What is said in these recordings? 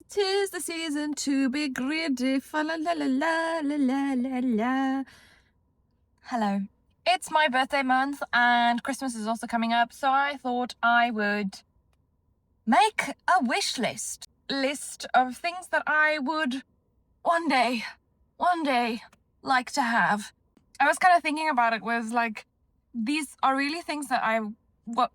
'Tis the season to be greedy. Fa la la la la la la la la. Hello. It's my birthday month and Christmas is also coming up, so I thought I would make a wish list of things that I would one day like to have. I was kind of thinking about it, was like, these are really things that I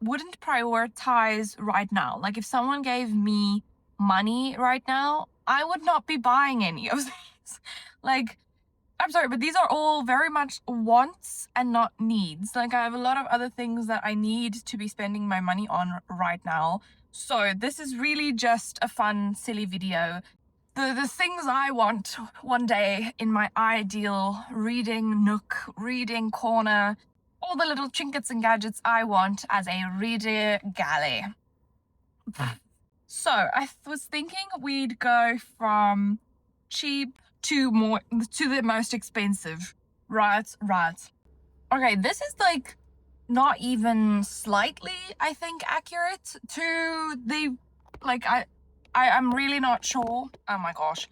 wouldn't prioritize right now. Like, if someone gave me money right now, I would not be buying any of these. Like, I'm sorry, but these are all very much wants and not needs. Like, I have a lot of other things that I need to be spending my money on right now. So this is really just a fun, silly video. The things I want one day in my ideal reading nook, reading corner, all the little trinkets and gadgets I want as a reader galley. So I was thinking we'd go from cheap to the most expensive. Right. Okay, this is like not even slightly, I think, accurate to the, like, I'm really not sure. Oh my gosh.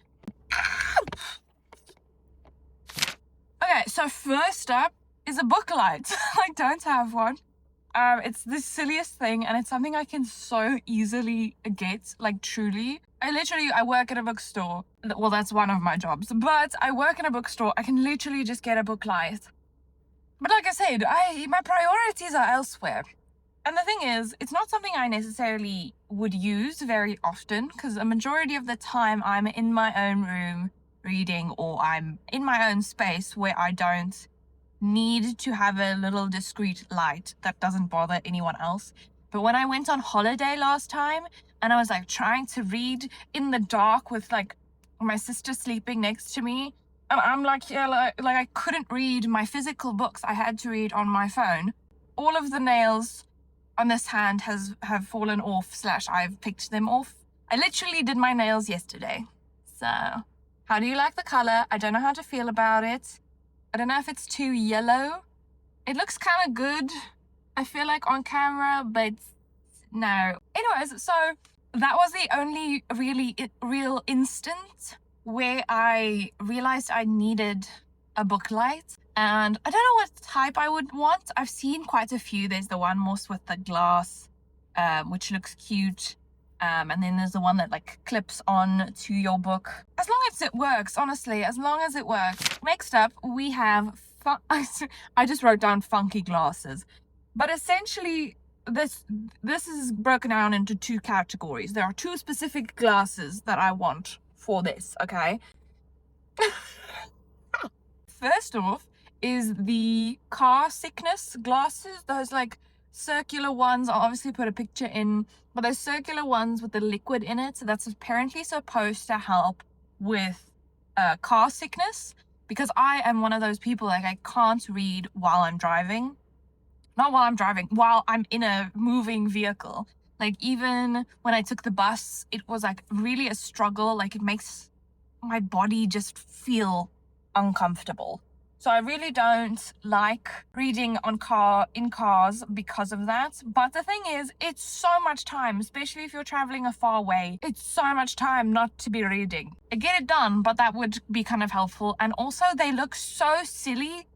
Okay, so first up is a book light. I don't have one. It's the silliest thing, and it's something I can so easily get, like, truly. I work at a bookstore. Well, that's one of my jobs, but I work in a bookstore. I can literally just get a book light. But like I said, my priorities are elsewhere. And the thing is, it's not something I necessarily would use very often, because a majority of the time I'm in my own room reading, or I'm in my own space where I don't need to have a little discreet light that doesn't bother anyone else. But when I went on holiday last time and I was like trying to read in the dark with like my sister sleeping next to me, and I'm like, yeah, like I couldn't read my physical books. I had to read on my phone. All of the nails on this hand have fallen off / I've picked them off. I literally did my nails yesterday. So how do you like the color? I don't know how to feel about it. I don't know if it's too yellow. It looks kind of good, I feel like, on camera, but no. Anyways, so that was the only real instant where I realized I needed a book light. And I don't know what type I would want. I've seen quite a few. There's the one most with the glass, which looks cute. And then there's the one that like clips on to your book. As long as it works, honestly, as long as it works. Next up, we have, I just wrote down funky glasses. But essentially, this is broken down into two categories. There are two specific glasses that I want for this, okay? First off is the car sickness glasses. Those like circular ones. I'll obviously put a picture in, but those circular ones with the liquid in it, that's apparently supposed to help with car sickness, because I am one of those people, like, I can't read while I'm driving. Not while I'm driving, while I'm in a moving vehicle. Like, even when I took the bus, it was like really a struggle. Like, it makes my body just feel uncomfortable. So I really don't like reading in cars because of that. But the thing is, it's so much time, especially if you're traveling a far way. It's so much time not to be reading. I get it done, but that would be kind of helpful. And also, they look so silly,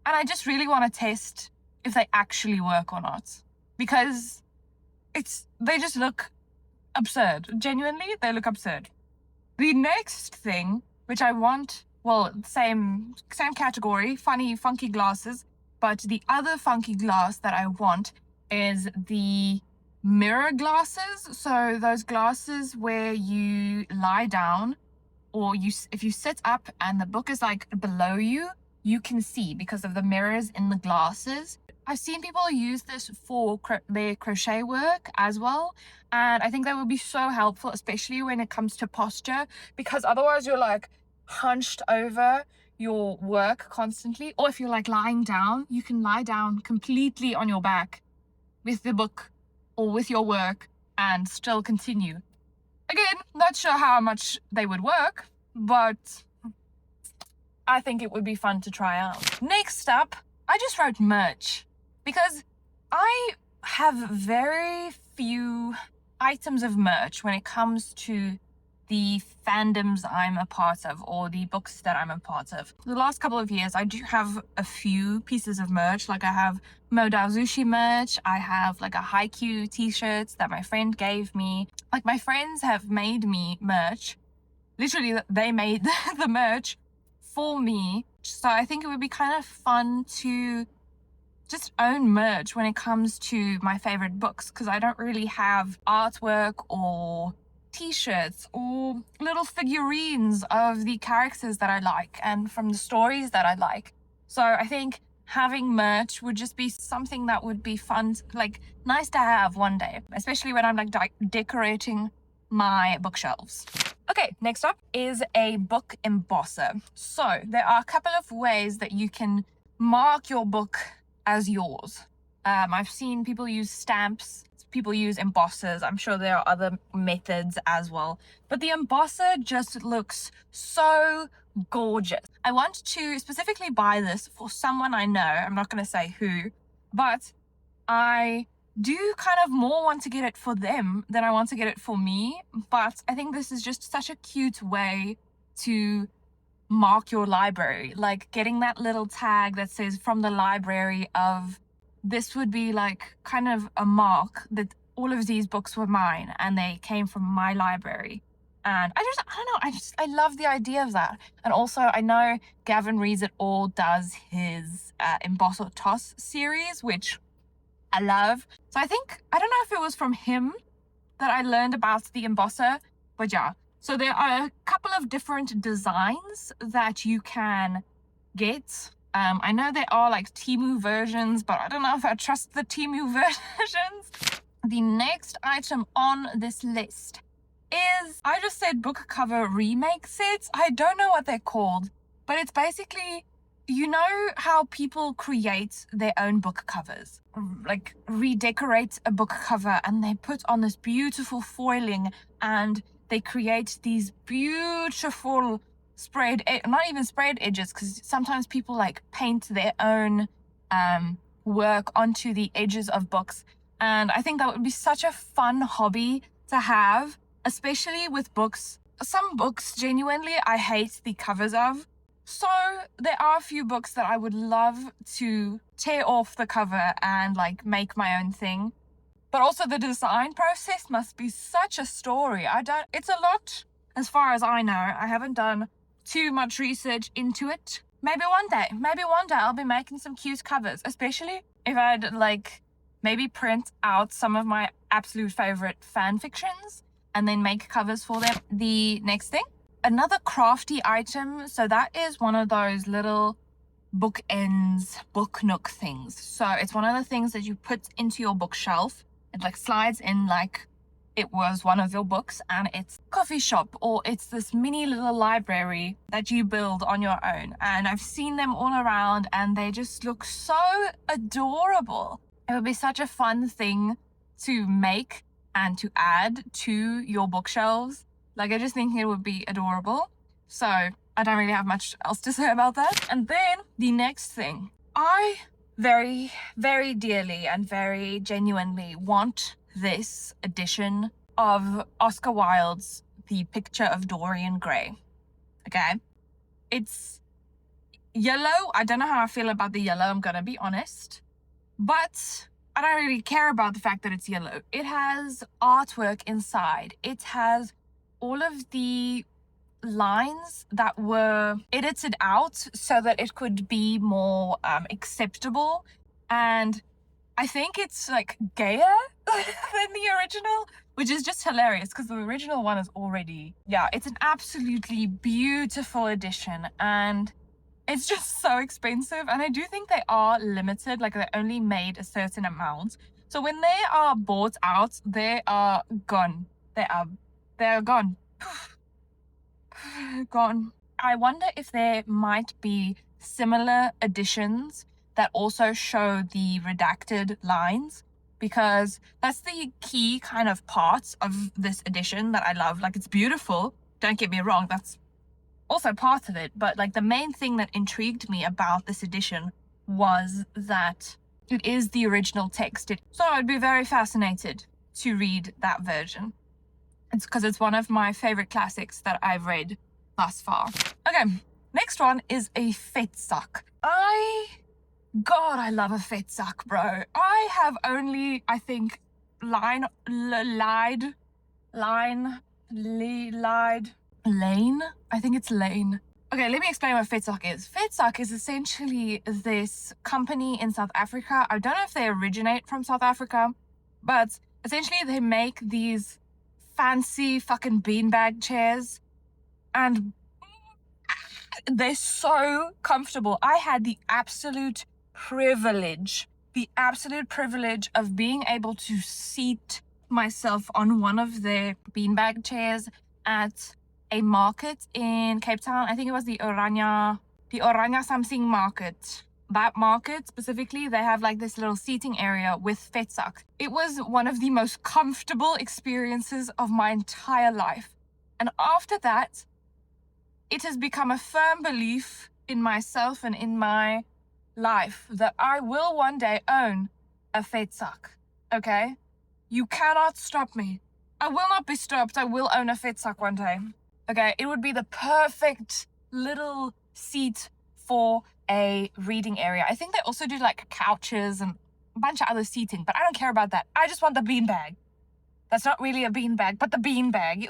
and I just really want to test if they actually work or not, because they just look absurd. Genuinely, they look absurd. The next thing, which I want, well, same category, funky glasses, but the other funky glass that I want is the mirror glasses. So those glasses where you lie down, or if you sit up and the book is like below you, you can see because of the mirrors in the glasses. I've seen people use this for their crochet work as well, and I think that would be so helpful, especially when it comes to posture, because otherwise you're like hunched over your work constantly. Or if you're like lying down, you can lie down completely on your back with the book or with your work and still continue. Again, not sure how much they would work, but I think it would be fun to try out. Next up, I just wrote merch, because I have very few items of merch when it comes to the fandoms I'm a part of or the books that I'm a part of. The last couple of years, I do have a few pieces of merch. Like I have Modao Sushi merch. I have like a Haikyuu t-shirts that my friend gave me. Like my friends have made me merch. Literally, they made the merch for me. So I think it would be kind of fun to just own merch when it comes to my favorite books, because I don't really have artwork or t-shirts or little figurines of the characters that I like and from the stories that I like. So I think having merch would just be something that would be fun, like nice to have one day, especially when I'm like decorating my bookshelves. Okay, next up is a book embosser. So there are a couple of ways that you can mark your book as yours. I've seen people use stamps, people use embossers. I'm sure there are other methods as well, but the embosser just looks so gorgeous. I want to specifically buy this for someone I know. I'm not going to say who, but I do kind of more want to get it for them than I want to get it for me. But I think this is just such a cute way to mark your library, like getting that little tag that says from the library of this would be like kind of a mark that all of these books were mine and they came from my library. And I don't know, I love the idea of that. And also I know Gavin Reads It All does his Embosser Toss series, which I love. So I don't know if it was from him that I learned about the embosser, but yeah. So there are a couple of different designs that you can get. I know there are like Temu versions, but I don't know if I trust the Temu versions. The next item on this list is, I just said book cover remake sets. I don't know what they're called, but it's basically, you know how people create their own book covers, like redecorate a book cover and they put on this beautiful foiling and they create these beautiful not even sprayed edges, because sometimes people like paint their own work onto the edges of books. And I think that would be such a fun hobby to have, especially with books. Some books, genuinely, I hate the covers of. So there are a few books that I would love to tear off the cover and like make my own thing. But also the design process must be such a story. It's a lot as far as I know. I haven't done too much research into it. Maybe one day I'll be making some cute covers, especially if I'd like maybe print out some of my absolute favorite fan fictions and then make covers for them. The next thing, another crafty item. So that is one of those little bookends, book nook things. So it's one of the things that you put into your bookshelf. It like slides in like it was one of your books, and it's a coffee shop or it's this mini little library that you build on your own. And I've seen them all around and they just look so adorable. It would be such a fun thing to make and to add to your bookshelves. Like I just think it would be adorable. So I don't really have much else to say about that. And then the next thing, I very, very dearly and very genuinely want this edition of Oscar Wilde's The Picture of Dorian Gray. Okay? It's yellow. I don't know how I feel about the yellow, I'm gonna be honest. But I don't really care about the fact that it's yellow. It has artwork inside. It has all of the lines that were edited out so that it could be more acceptable, and I think it's like gayer than the original, which is just hilarious because the original one is already, it's an absolutely beautiful edition and it's just so expensive. And I do think they are limited, like they only made a certain amount, so when they are bought out they are gone. They are gone. Gone. I wonder if there might be similar editions that also show the redacted lines, because that's the key kind of part of this edition that I love. Like, it's beautiful, don't get me wrong, that's also part of it, but like the main thing that intrigued me about this edition was that it is the original text. So I'd be very fascinated to read that version. It's because it's one of my favorite classics that I've read thus far. Okay, next one is a Vetsak. God, I love a Vetsak, bro. I have only, I think, Lane. I think it's Lane. Okay, let me explain what Vetsak is. Vetsak is essentially this company in South Africa. I don't know if they originate from South Africa, but essentially they make these fancy fucking beanbag chairs, and they're so comfortable. I had the absolute privilege of being able to seat myself on one of their beanbag chairs at a market in Cape Town. I think it was the Orania something market. That market specifically, they have like this little seating area with Vetsak. It was one of the most comfortable experiences of my entire life. And after that, it has become a firm belief in myself and in my life that I will one day own a Vetsak. Okay? You cannot stop me. I will not be stopped. I will own a Vetsak one day. Okay? It would be the perfect little seat for a reading area. I think they also do like couches and a bunch of other seating, but I don't care about that. I just want the beanbag. That's not really a beanbag, but the beanbag,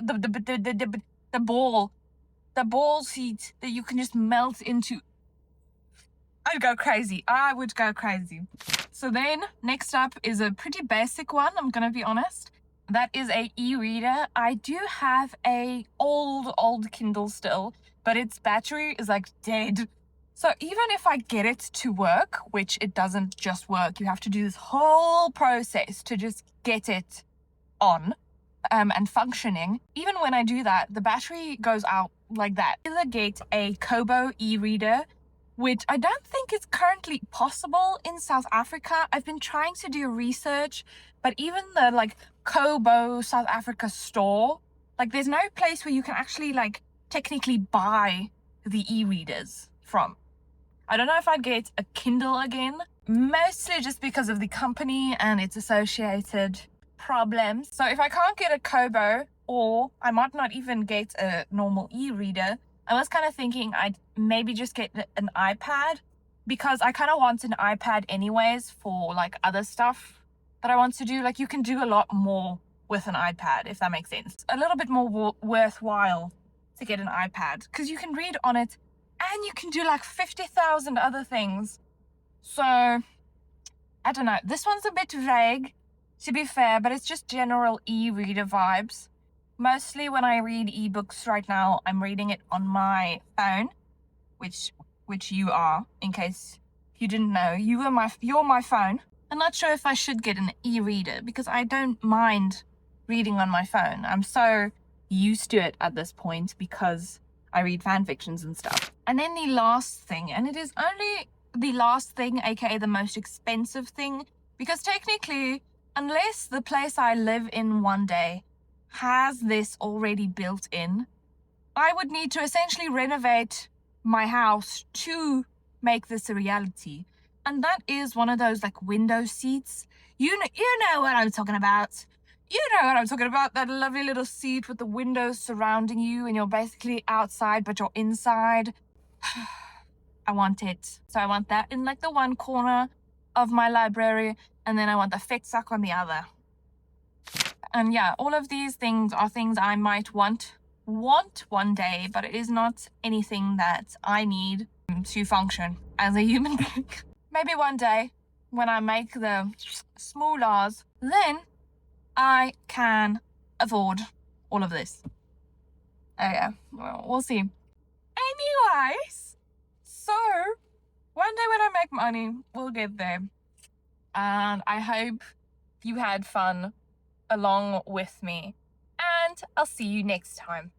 the ball seat that you can just melt into. I would go crazy. So then next up is a pretty basic one, I'm gonna be honest. That is a e-reader. I do have a old Kindle still, but its battery is like dead. So even if I get it to work, which it doesn't just work, you have to do this whole process to just get it on and functioning. Even when I do that, the battery goes out like that. Either get a Kobo e-reader, which I don't think is currently possible in South Africa. I've been trying to do research, but even the like Kobo South Africa store, like there's no place where you can actually like technically buy the e-readers from. I don't know if I'd get a Kindle again, mostly just because of the company and its associated problems. So if I can't get a Kobo, or I might not even get a normal e-reader, I was kind of thinking I'd maybe just get an iPad, because I kind of want an iPad anyways for like other stuff that I want to do. Like you can do a lot more with an iPad, if that makes sense. A little bit more worthwhile to get an iPad because you can read on it and you can do like 50,000 other things. So I don't know. This one's a bit vague, to be fair, but it's just general e-reader vibes. Mostly when I read ebooks right now, I'm reading it on my phone, which you are, in case you didn't know. You're my phone. I'm not sure if I should get an e-reader because I don't mind reading on my phone. I'm so used to it at this point because I read fan fictions and stuff. And then the last thing, and it is only the last thing, aka the most expensive thing, because technically, unless the place I live in one day has this already built in, I would need to essentially renovate my house to make this a reality. And that is one of those like window seats. You know what I'm talking about. You know what I'm talking about. That lovely little seat with the windows surrounding you and you're basically outside but you're inside. I want it. So I want that in like the one corner of my library, and then I want the Vetsak on the other. And yeah, all of these things are things I might want one day, but it is not anything that I need to function as a human being. Maybe one day when I make the small laws, then I can afford all of this. Oh yeah, well, we'll see. Anyways, so one day when I make money, we'll get there. And I hope you had fun along with me. And I'll see you next time.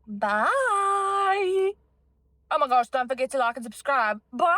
Bye. Oh my gosh, don't forget to like and subscribe. Bye.